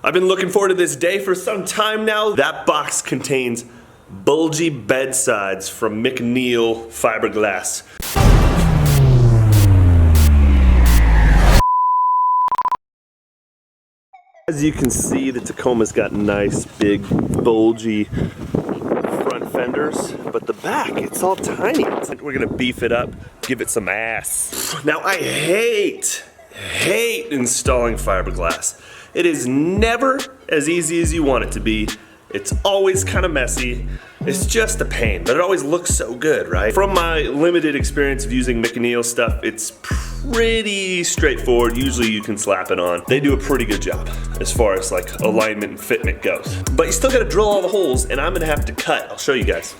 I've been looking forward to this day for some time now. That box contains bulgy bedsides from Mcneil Fiberglass. As you can see, the Tacoma's got nice, big, bulgy front fenders, but the back, it's all tiny. We're gonna beef it up, give it some ass. Now, I hate installing fiberglass. It is never as easy as you want it to be. It's always kind of messy. It's just a pain, but it always looks so good, right? From my limited experience of using Mcneil stuff, it's pretty straightforward. Usually you can slap it on. They do a pretty good job as far as like alignment and fitment goes. But you still gotta drill all the holes, and I'm gonna have to cut. I'll show you guys.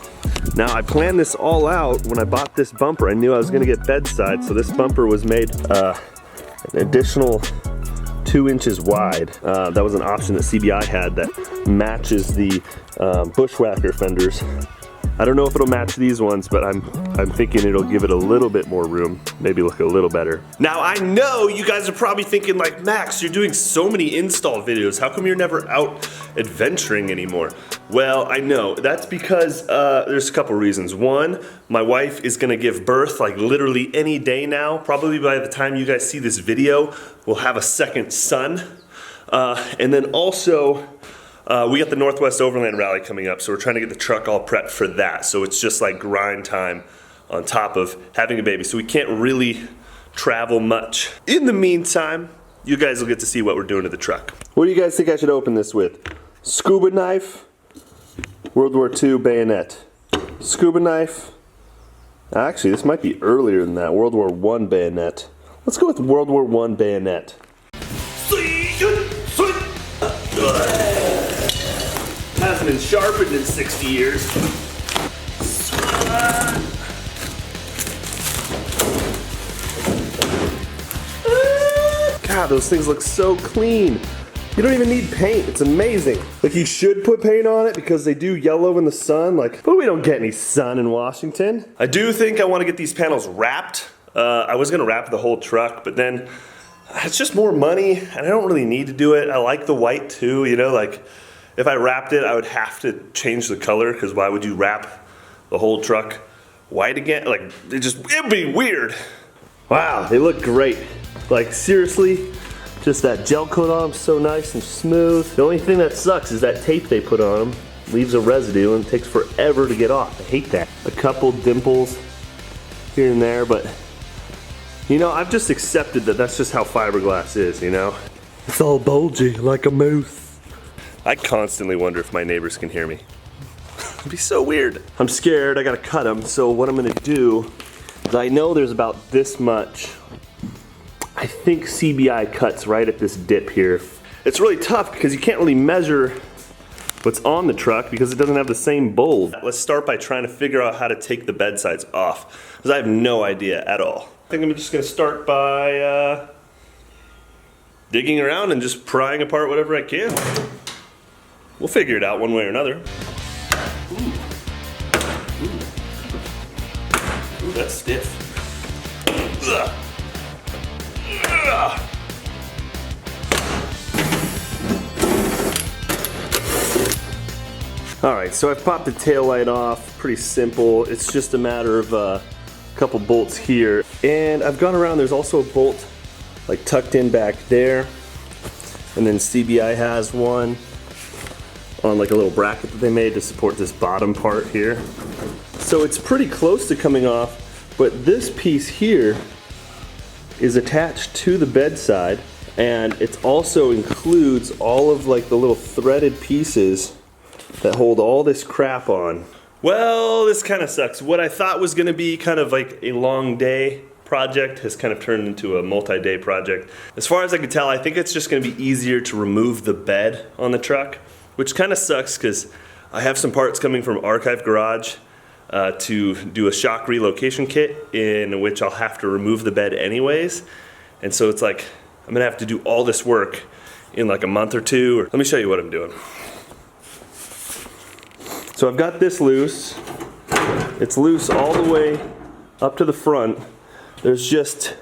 Now, I planned this all out when I bought this bumper. I knew I was gonna get bedside, so this bumper was made an additional 2 inches wide. That was an option that CBI had that matches the bushwhacker fenders. I don't know if it'll match these ones, but I'm thinking it'll give it a little bit more room, maybe look a little better. Now, I know you guys are probably thinking like, Max, you're doing so many install videos. How come you're never out adventuring anymore? Well, I know. That's because there's a couple reasons. One, my wife is gonna give birth like literally any day now. Probably by the time you guys see this video, we'll have a second son. And then also, we got the Northwest Overland Rally coming up, so we're trying to get the truck all prepped for that. So it's just like grind time on top of having a baby. So we can't really travel much. In the meantime, you guys will get to see what we're doing to the truck. What do you guys think I should open this with? Scuba knife, World War II bayonet. Scuba knife. Actually, this might be earlier than that. World War I bayonet. Let's go with World War I bayonet. Hasn't been sharpened in 60 years. God, those things look so clean. You don't even need paint, it's amazing. Like, you should put paint on it because they do yellow in the sun, like, but we don't get any sun in Washington. I do think I want to get these panels wrapped. I was gonna wrap the whole truck, but then it's just more money, and I don't really need to do it. I like the white too, you know, like, if I wrapped it, I would have to change the color, because why would you wrap the whole truck white again? Like, it'd be weird. Wow, they look great. Like, seriously, just that gel coat on them, so nice and smooth. The only thing that sucks is that tape they put on them leaves a residue and it takes forever to get off. I hate that. A couple dimples here and there, but you know, I've just accepted that that's just how fiberglass is, you know? It's all bulgy like a moose. I constantly wonder if my neighbors can hear me. It'd be so weird. I'm scared, I gotta cut them, so what I'm gonna do is, I know there's about this much. I think CBI cuts right at this dip here. It's really tough because you can't really measure what's on the truck because it doesn't have the same bulge. Let's start by trying to figure out how to take the bedsides off, because I have no idea at all. I think I'm just gonna start by digging around and just prying apart whatever I can. We'll figure it out one way or another. Ooh, that's stiff. Ugh. Ugh. All right, so I've popped the tail light off. Pretty simple. It's just a matter of a couple bolts here. And I've gone around, there's also a bolt like tucked in back there. And then CBI has one on like a little bracket that they made to support this bottom part here. So it's pretty close to coming off, but this piece here is attached to the bedside, and it also includes all of like the little threaded pieces that hold all this crap on. Well, this kind of sucks. What I thought was gonna be kind of like a long day project has kind of turned into a multi-day project. As far as I can tell, I think it's just gonna be easier to remove the bed on the truck, which kind of sucks because I have some parts coming from Archive Garage to do a shock relocation kit in which I'll have to remove the bed anyways. And so it's like, I'm gonna have to do all this work in like a month or two. Let me show you what I'm doing. So I've got this loose. It's loose all the way up to the front. There's just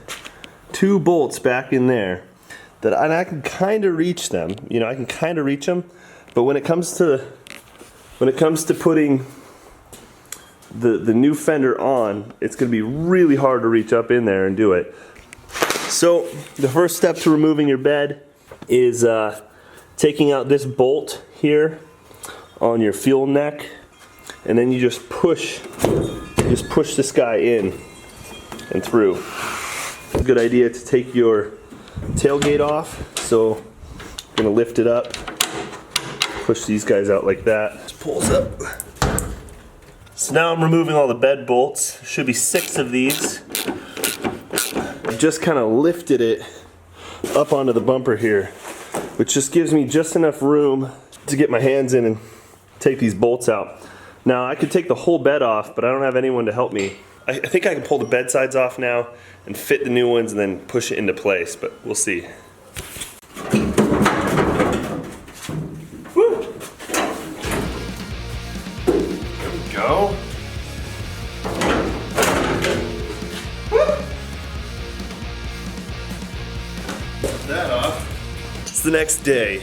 2 bolts back in there. that I can kind of reach them. You know, I can kind of reach them, but when it comes to putting the new fender on, it's going to be really hard to reach up in there and do it. So the first step to removing your bed is taking out this bolt here on your fuel neck, and then you just push this guy in and through. It's a good idea to take your tailgate off. So I'm going to lift it up, push these guys out like that. Just pulls up. So now I'm removing all the bed bolts. There should be 6 of these. I just kind of lifted it up onto the bumper here, which just gives me just enough room to get my hands in and take these bolts out. Now I could take the whole bed off, but I don't have anyone to help me. I think I can pull the bed sides off now and fit the new ones and then push it into place, but we'll see. Woo! There we go. That off. It's the next day.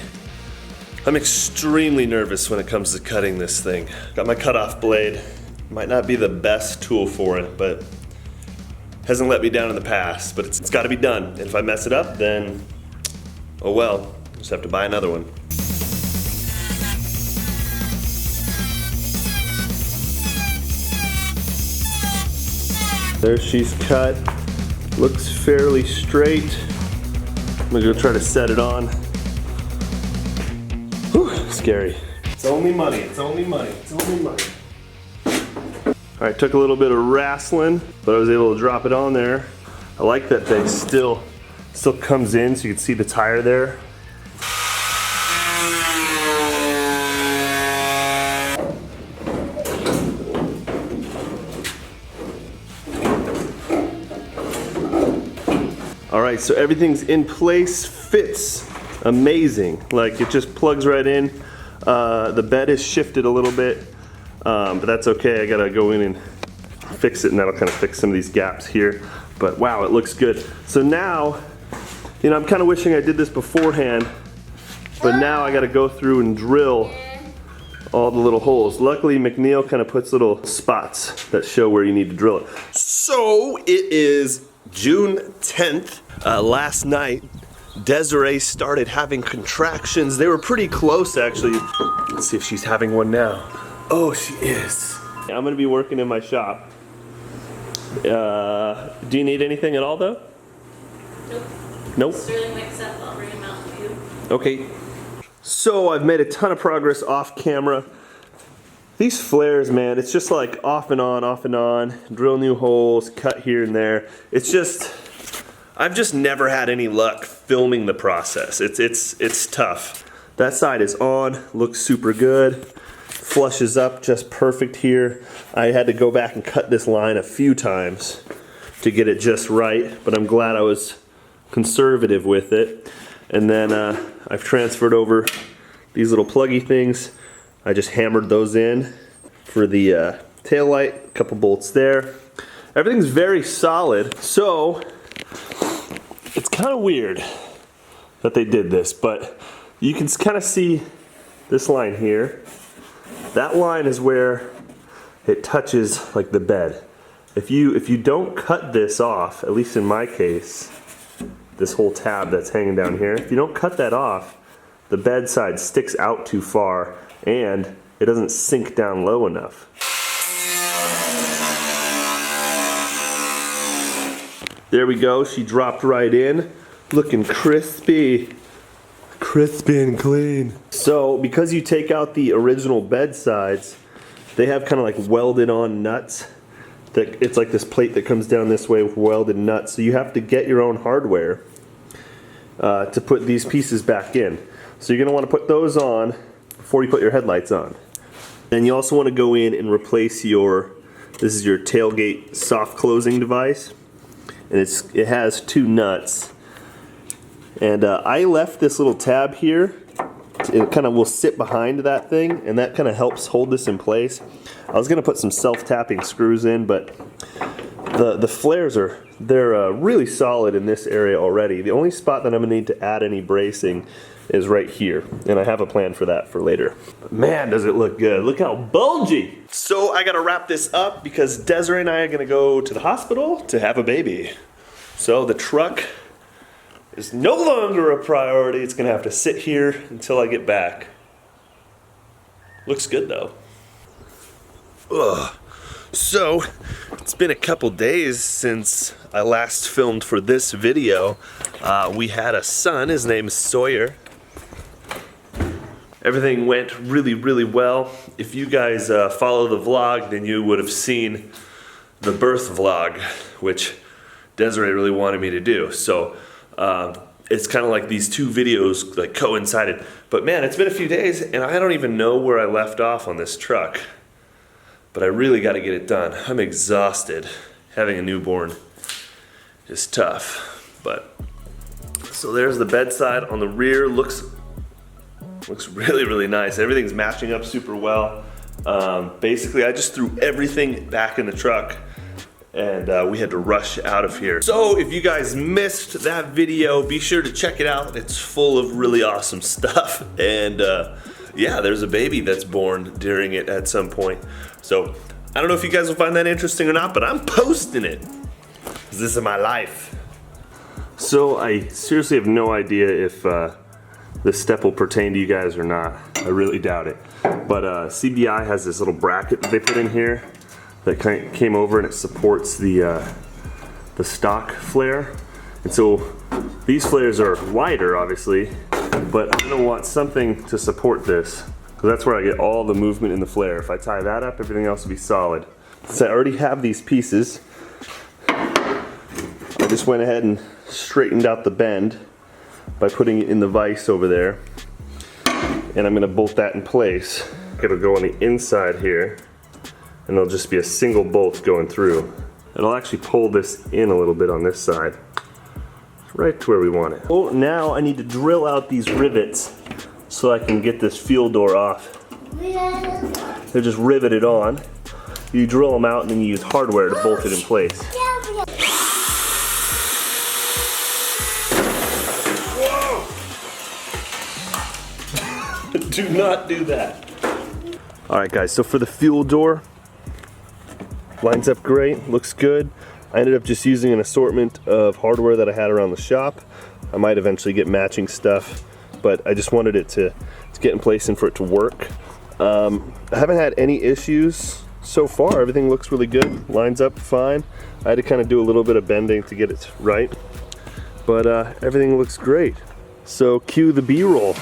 I'm extremely nervous when it comes to cutting this thing. Got my cutoff blade. Might not be the best tool for it, but hasn't let me down in the past, but it's got to be done. And if I mess it up, then oh well, just have to buy another one. There she's cut. Looks fairly straight. I'm gonna go try to set it on. Whew, scary. It's only money, it's only money, it's only money. All right, took a little bit of wrestling, but I was able to drop it on there. I like that they still comes in so you can see the tire there. All right, so everything's in place, fits amazing. Like it just plugs right in. The bed is shifted a little bit, but that's okay. I gotta go in and fix it, and that'll kind of fix some of these gaps here. But wow, it looks good. So now, you know, I'm kind of wishing I did this beforehand, but now I gotta go through and drill all the little holes. Luckily, Mcneil kind of puts little spots that show where you need to drill it. So it is June 10th. Last night, Desiree started having contractions. They were pretty close, actually. Let's see if she's having one now. Oh, she is. I'm gonna be working in my shop. Do you need anything at all, though? Nope. Nope. Sterling wakes up, I'll bring him out to you. Okay. So I've made a ton of progress off camera. These flares, man, it's just like off and on, drill new holes, cut here and there. It's just, I've just never had any luck filming the process. It's tough. That side is on, looks super good. Flushes up just perfect here. I had to go back and cut this line a few times to get it just right, but I'm glad I was conservative with it. And then I've transferred over these little pluggy things. I just hammered those in for the tail light, a couple bolts there. Everything's very solid. So it's kind of weird that they did this, but you can kind of see this line here. That line is where it touches like the bed. If you don't cut this off, at least in my case, this whole tab that's hanging down here, if you don't cut that off, the bed side sticks out too far and it doesn't sink down low enough. There we go, she dropped right in, looking crispy. Crispy and clean. So because you take out the original bed sides, they have kind of like welded on nuts. It's like this plate that comes down this way with welded nuts. So you have to get your own hardware to put these pieces back in. So you're gonna want to put those on before you put your headlights on. Then you also want to go in and replace this is your tailgate soft closing device. And it has 2 nuts. And I left this little tab here. It kind of will sit behind that thing, and that kind of helps hold this in place. I was gonna put some self-tapping screws in, but The flares they're really solid in this area already. The only spot that I'm gonna need to add any bracing is right here, and I have a plan for that for later. But man, does it look good. Look how bulgy. So I gotta wrap this up because Desiree and I are gonna go to the hospital to have a baby. So the truck is no longer a priority. It's gonna have to sit here until I get back. Looks good though. Ugh. So, it's been a couple days since I last filmed for this video. We had a son, his name is Sawyer. Everything went really, really well. If you guys follow the vlog, then you would have seen the birth vlog, which Desiree really wanted me to do. So, it's kind of like these two videos like coincided. But man, it's been a few days and I don't even know where I left off on this truck. But I really got to get it done. I'm exhausted. Having a newborn is tough. But so there's the bedside on the rear. Looks really, really nice. Everything's matching up super well. Basically, I just threw everything back in the truck and we had to rush out of here. So if you guys missed that video, be sure to check it out. It's full of really awesome stuff. And yeah, there's a baby that's born during it at some point. So, I don't know if you guys will find that interesting or not, but I'm posting it. 'Cause this is my life. So, I seriously have no idea if this step will pertain to you guys or not. I really doubt it. But CBI has this little bracket that they put in here that came over and it supports the stock flare. And so, these flares are wider, obviously, but I'm gonna want something to support this. So that's where I get all the movement in the flare. If I tie that up, everything else will be solid. Since I already have these pieces, I just went ahead and straightened out the bend by putting it in the vise over there. And I'm gonna bolt that in place. It'll go on the inside here, and it'll just be a single bolt going through. It'll actually pull this in a little bit on this side, right to where we want it. Oh, now I need to drill out these rivets so I can get this fuel door off. They're just riveted on. You drill them out and then you use hardware to bolt it in place. Whoa! Do not do that. Alright guys, so for the fuel door, lines up great, looks good. I ended up just using an assortment of hardware that I had around the shop. I might eventually get matching stuff, but I just wanted it to get in place and for it to work. I haven't had any issues so far. Everything looks really good, lines up fine. I had to kind of do a little bit of bending to get it right, but everything looks great. So cue the B-roll.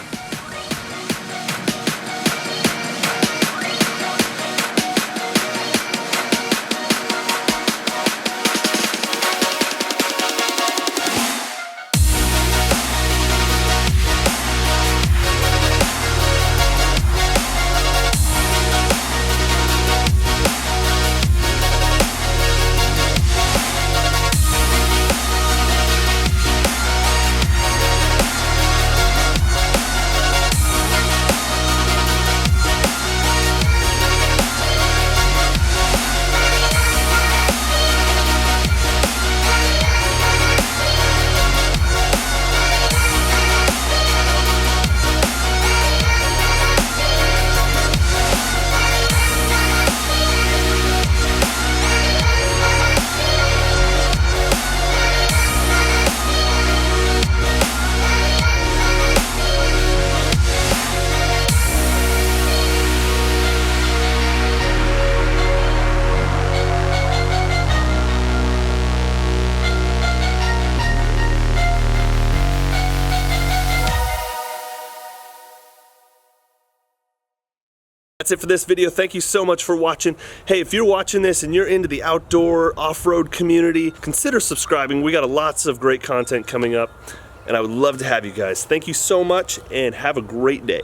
That's it for this video. Thank you so much for watching. Hey, if you're watching this and you're into the outdoor off-road community, consider subscribing. We got lots of great content coming up, and I would love to have you guys. Thank you so much, and have a great day.